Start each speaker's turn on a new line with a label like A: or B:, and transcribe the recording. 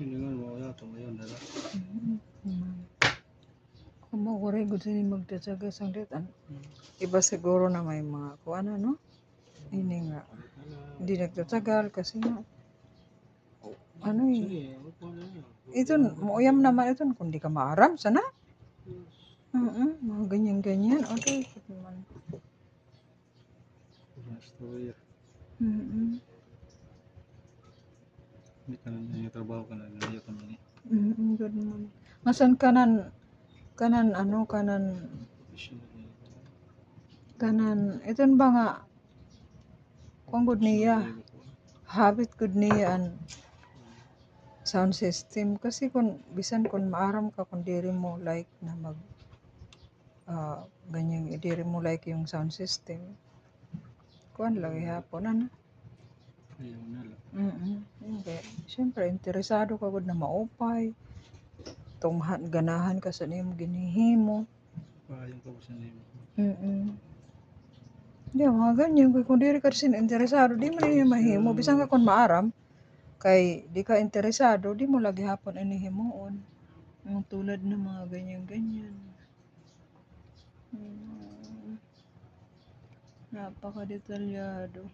A: Hilingan mo kaya ito ngayon, dala.
B: Kung maguray gusto ni magtatsaga sang ditan. Iba siguro na may mga kuana no? Ini nga. Hindi nagtatsagal kasi nga ano eh.
A: Sige, wag mo na yan.
B: Ito, muuyam naman ito kung di ka maaram sana. Mga ganyan-ganyan. Okay, naman.
A: Story. Hindi ka na yung trabaho ka na, ngayon ka na.
B: Good naman. Masan kanan ano kanan iton ba nga kung good niya habit good niya an sound system kasi kung bisan kung maaram ka kung diri mo like na mag ganyan diri mo like yung sound system kuan lang ihapon ano.
A: Ayaw na lang.
B: Okay. Siyempre interesado ka gud na maupay tunghan ganahan ka sa nimo ginihimo.
A: Pahayang ka ba sa name?
B: Di, mga ganyan. Kung di ka sin interesado, di mo niya mahimo. Bisan ka kung maaram, kay di ka interesado, di mo lagi hapon inihimuon. Ang tulad ng mga ganyan-ganyan. Napaka-detalyado.